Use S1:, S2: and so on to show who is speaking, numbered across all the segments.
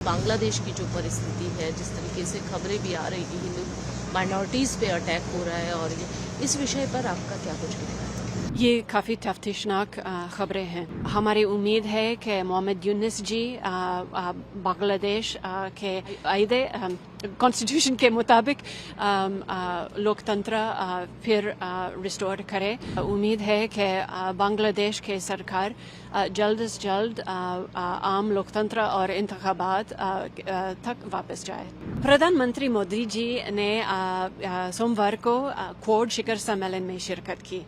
S1: बांग्लादेश की जो परिस्थिति है, जिस तरीके से खबरें भी आ रही कि हिंदू माइनॉरिटीज़ पे अटैक हो रहा है, और इस विषय पर आपका क्या कुछ कहना है?
S2: ये काफ़ी तफ्तीशनाक ख़बरें हैं। हमारी उम्मीद है कि मोहम्मद यूनुस जी बांग्लादेश के आइदे कॉन्स्टिट्यूशन के मुताबिक लोकतंत्र फिर रिस्टोर करे। उम्मीद है कि बांग्लादेश के सरकार जल्द से जल्द आम लोकतंत्र और इंतखाबात तक वापस जाए। प्रधानमंत्री मोदी जी ने सोमवार को क्वाड शिखर सम्मेलन में शिरकत की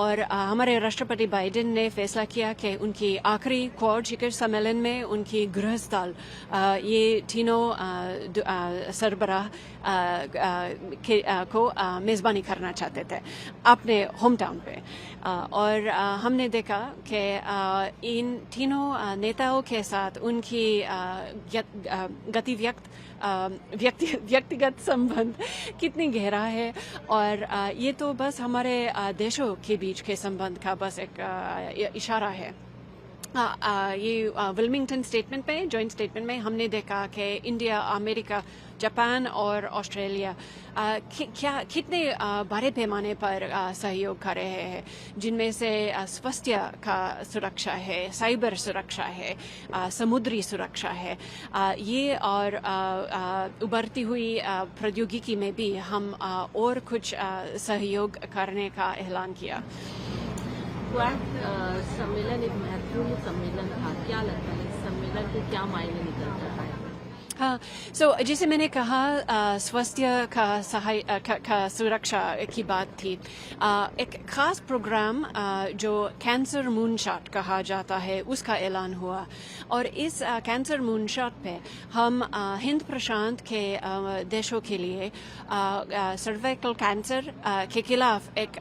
S2: और हमारे राष्ट्रपति बाइडेन ने फैसला किया कि उनकी आखिरी क्वाड शिखर सम्मेलन में उनकी गृह स्थल ये तीनों सरबराह को मेज़बानी करना चाहते थे अपने होम टाउन पे, और हमने देखा कि इन तीनों नेताओं के साथ उनकी व्यक्तिगत संबंध कितनी गहरा है, और ये तो बस हमारे देशों के बीच के संबंध का बस एक इशारा है। ये विल्मिंगटन स्टेटमेंट में, जॉइंट स्टेटमेंट में हमने देखा कि इंडिया, अमेरिका, जापान और ऑस्ट्रेलिया कितने बड़े पैमाने पर सहयोग कर रहे हैं, जिनमें से स्वास्थ्य का सुरक्षा है, साइबर सुरक्षा है, समुद्री सुरक्षा है, ये और उभरती हुई प्रौद्योगिकी में भी हम और कुछ सहयोग करने का ऐलान किया।
S1: क्वाड सम्मेलन एक महत्वपूर्ण सम्मेलन था, क्या लगता है इस सम्मेलन के क्या मायने निकलता है?
S2: हाँ, जैसे मैंने कहा स्वास्थ्य का सुरक्षा की बात थी। एक खास प्रोग्राम जो कैंसर मूनशॉट कहा जाता है उसका ऐलान हुआ, और इस कैंसर मूनशॉट पे हम हिंद प्रशांत के देशों के लिए सर्वाइकल कैंसर के खिलाफ एक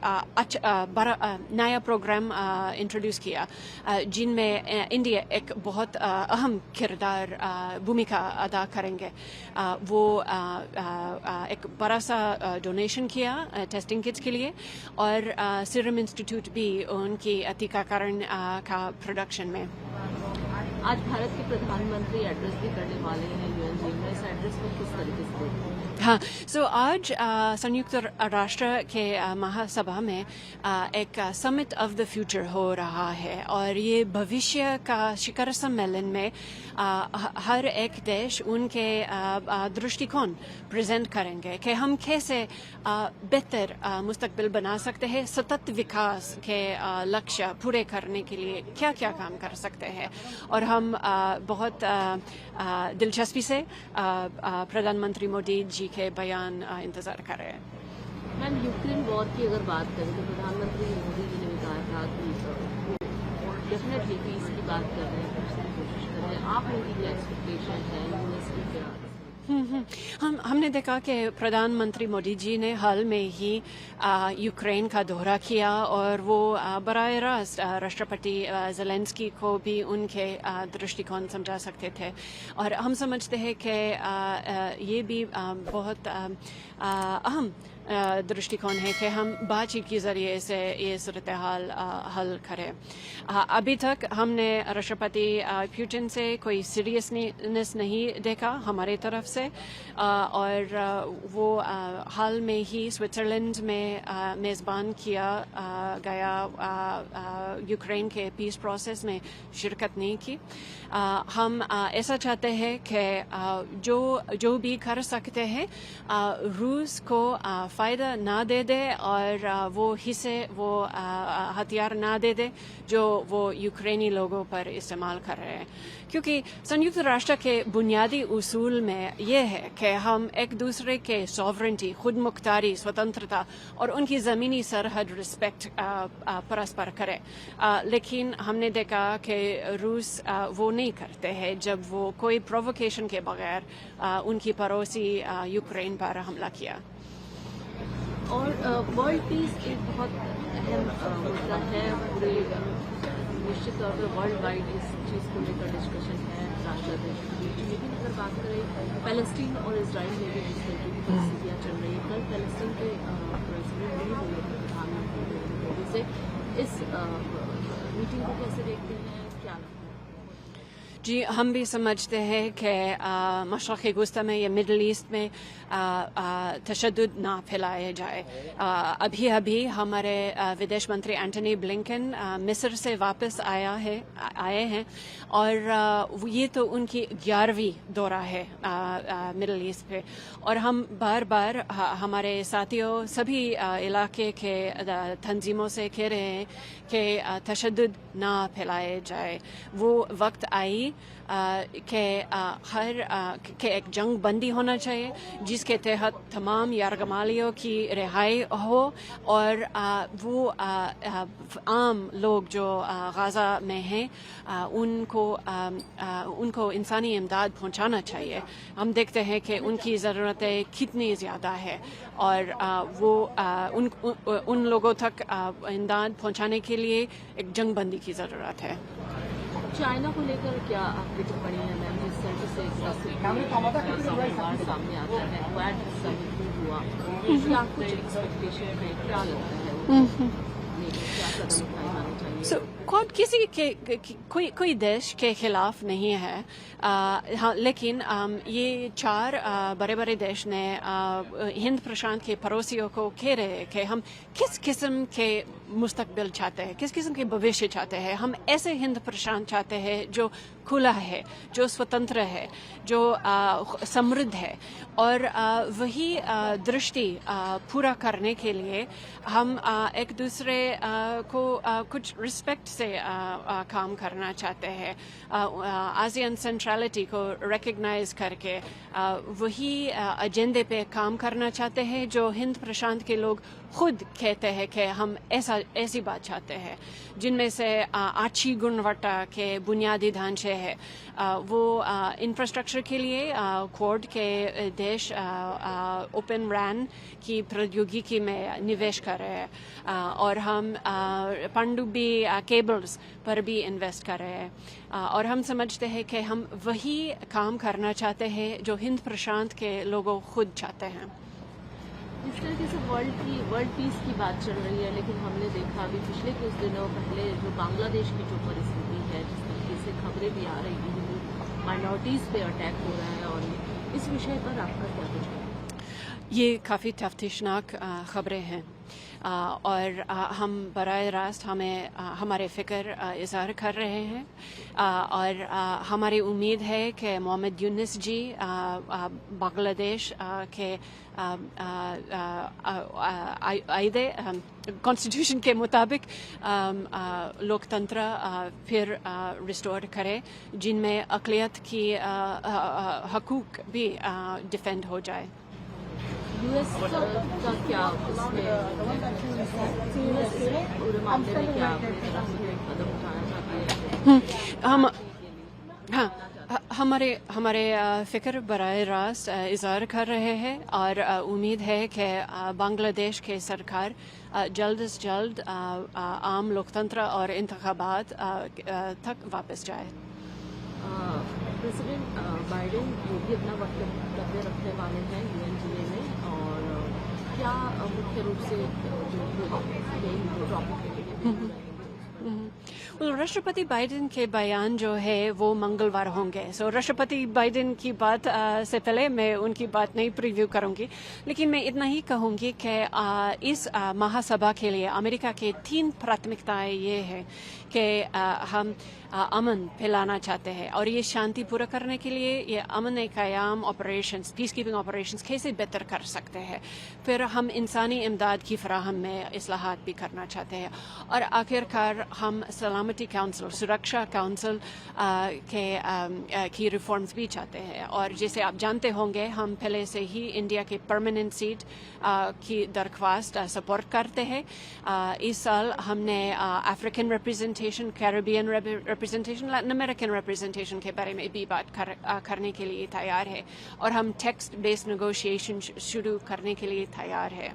S2: बड़ा नया प्रोग्राम इंट्रोड्यूस किया, जिनमें इंडिया एक बहुत अहम किरदार भूमिका अदा करेंगे। वो एक बड़ा सा डोनेशन किया टेस्टिंग किट्स के लिए, और सीरम इंस्टीट्यूट भी उनकी टीकाकरण का प्रोडक्शन में।
S1: आज भारत के प्रधानमंत्री एड्रेस भी करने वाले हैं यूएन में, इस एड्रेस को किस तरीके से देखते हैं?
S2: हाँ, आज संयुक्त राष्ट्र के महासभा में एक समिट ऑफ द फ्यूचर हो रहा है, और ये भविष्य का शिखर सम्मेलन में हर एक देश उनके दृष्टिकोण प्रेजेंट करेंगे कि हम कैसे बेहतर मुस्तकबिल बना सकते हैं, सतत विकास के लक्ष्य पूरे करने के लिए क्या क्या काम कर सकते हैं, और हम बहुत दिलचस्पी से प्रधानमंत्री मोदी जी के बयान इंतजार कर रहे हैं।
S1: मैम, यूक्रेन वॉर की अगर बात करें तो प्रधानमंत्री मोदी जी ने भी कहा था कि डेफिनेटली पीस की बात कर रहे हैं, कोशिश कर रहे हैं। आप उनकी क्या एक्सपेक्टेशन है यूएस की क्या?
S2: हमने देखा कि प्रधानमंत्री मोदी जी ने हाल में ही यूक्रेन का दौरा किया, और वो बराह रास्त राष्ट्रपति ज़ेलेंस्की को भी उनके दृष्टिकोण समझा सकते थे, और हम समझते हैं कि ये भी बहुत अहम दृष्टिकोण है कि हम बातचीत के ज़रिए से ये सूरत हाल हल करें। अभी तक हमने राष्ट्रपति पुतिन से कोई सीरियसनेस नहीं देखा हमारे तरफ से, और वो हाल में ही स्विट्ज़रलैंड में मेज़बान किया गया यूक्रेन के पीस प्रोसेस में शिरकत नहीं की। हम ऐसा चाहते हैं कि जो भी कर सकते हैं रूस को फ़ायदा ना दे दे, और वो हथियार ना दे दे जो वो यूक्रेनी लोगों पर इस्तेमाल कर रहे हैं, क्योंकि संयुक्त राष्ट्र के बुनियादी उसूल में ये है कि हम एक दूसरे के सॉवरेंटी, खुद मुख्तारी, स्वतंत्रता और उनकी ज़मीनी सरहद रिस्पेक्ट परस्पर करें, लेकिन हमने देखा कि रूस वो नहीं करते हैं जब वो कोई प्रोवोकेशन के बगैर उनकी पड़ोसी यूक्रेन पर हमला किया।
S1: और वर्ल्ड पीस एक बहुत अहम मुद्दा है, पूरे निश्चित तौर पर वर्ल्ड वाइड इस चीज़ को लेकर डिस्कशन है राष्ट्र देश के बीच। लेकिन अगर बात करें पैलेस्टीन और इजराइल में भी जिस तरीके की परिस्थितियाँ चल रही है, कल पैलेस्टीन के प्रेसिडेंट भी बोले थे प्रधानमंत्री मोदी से, इस मीटिंग को कैसे देखते हैं, क्या लगता है?
S2: جی ہم بھی سمجھتے ہیں کہ مشرقی وسطی میں یا مڈل ایسٹ میں تشدد نہ پھیلائے جائے. ابھی ہمارے ودیش منتری اینٹونی بلنکن مصر سے واپس آئے ہیں اور یہ تو ان کی 11ویں دورہ ہے مڈل ایسٹ پہ, اور ہم بار بار ہمارے ساتھیوں سبھی علاقے کے تنظیموں سے کہہ رہے ہیں کہ تشدد نہ پھیلائے جائے. وہ وقت آئی کہ ایک جنگ بندی ہونا چاہیے جس کے تحت تمام یرغمالیوں کی رہائی ہو, اور وہ عام لوگ جو غزہ میں ہیں ان کو انسانی امداد پہنچانا چاہیے. ہم دیکھتے ہیں کہ ان کی ضرورتیں کتنی زیادہ ہے اور وہ ان لوگوں تک امداد پہنچانے کے لیے ایک جنگ بندی کی ضرورت ہے.
S1: چائنا کو لے کر کیا آپ کی ٹپڑی ہے میم؟ جس طرح سے سامنے آتا ہے کویڈ سمٹ ہوا, کیا کچھ ایکسپیکٹیشن ہے, کیا لگتا ہے کیا قدم اٹھائے جانے چاہیے؟
S2: کوئی دیش کے خلاف نہیں ہے, لیکن یہ 4 بڑے بڑے دیش نے ہند پرشانت کے پڑوسیوں کو کہہ رہے ہیں کہ ہم کس قسم کے مستقبل چاہتے ہیں, کس قسم کے بھوشیہ چاہتے ہیں. ہم ایسے ہند پرشانت چاہتے ہیں جو کھلا ہے, جو سوتنتر ہے, جو سمردھ ہے, اور وہی درشٹی پورا کرنے کے لیے ہم ایک دوسرے کو کچھ رسپیکٹ سے کام کرنا چاہتے ہیں. آسیان سینٹرلٹی کو ریکگنائز کر کے وہی ایجنڈے پہ کام کرنا چاہتے ہیں جو ہند پرشانت کے لوگ خود کہتے ہیں کہ ہم ایسی بات چاہتے ہیں, جن میں سے اچھی گنوتا کے بنیادی ڈھانچے ہے. وہ انفراسٹرکچر کے لیے کوڈ کے دیش اوپن رین کی پروگیوگیکی میں نویش کر رہے ہیں, اور ہم پنڈوبی کیبلز پر بھی انویسٹ کر رہے ہیں, اور ہم سمجھتے ہیں کہ ہم وہی کام کرنا چاہتے ہیں جو ہند پرشانت کے لوگوں خود چاہتے ہیں.
S1: اس طریقے سے ورلڈ پیس کی بات چل رہی ہے, لیکن ہم نے دیکھا ابھی پچھلے کچھ دنوں پہلے جو بنگلہ دیش کی جو پریستھتی ہے, جس طریقے سے خبریں بھی آ رہی ہیں مائنورٹیز پہ اٹیک ہو رہا ہے, اور اس وشے پر آپ کا کیا کچھ ہے؟
S2: یہ کافی تفتیشناک خبریں ہیں, اور ہم براہ راست ہمارے فکر اظہار کر رہے ہیں, اور ہماری امید ہے کہ محمد یونس جی بنگلہ دیش کے کانسٹیٹیوشن کے مطابق لوکتنتر پھر ریسٹور کرے, جن میں اقلیت کی حقوق بھی ڈیفینڈ ہو جائے.
S1: یو ایس کا کیا اس میں پورے معاملے میں کیا قدم اٹھانا چاہتی ہے؟
S2: ہمارے فکر براہ راست اظہار کر رہے ہیں, اور امید ہے کہ بنگلہ دیش کے سرکار جلد از جلد عام لوکتنتر اور انتخابات تک واپس جائے.
S1: پریزیڈنٹ بائیڈن جو بھی اپنا وقت رکھنے والے ہیں UNGA میں, اور کیا مکھیہ روپ سے جو
S2: راشٹرپتی بائیڈن کے بیان جو ہے وہ منگلوار ہوں گے. راشٹرپتی بائیڈن کی بات سے پہلے میں ان کی بات نہیں پریویو کروں گی, لیکن میں اتنا ہی کہوں گی کہ اس مہا سبھا کے لیے امریکا کے 3 پراتھمکتائیں یہ ہے کہ ہم امن پھیلانا چاہتے ہیں, اور یہ شانتی پورا کرنے کے لیے یہ امن قیام آپریشنز, پیس کیپنگ آپریشنز کیسے بہتر کر سکتے ہیں. پھر ہم انسانی امداد کی فراہم میں اصلاحات بھی کرنا چاہتے ہیں, اور آخرکار ہم سلامتی کونسل, سرکشا کونسل کی ریفارمز بھی چاہتے ہیں. اور جیسے آپ جانتے ہوں گے, ہم پہلے سے ہی انڈیا کے پرماننٹ سیٹ کی درخواست سپورٹ کرتے ہیں. اس سال ہم نے African representation, Caribbean representation, Latin American representation کے بارے میں بھی بات کرنے کے لیے تیار ہے, اور ہم ٹیکسٹ بیسڈ نیگوشیشن شروع کرنے کے لیے تیار ہے.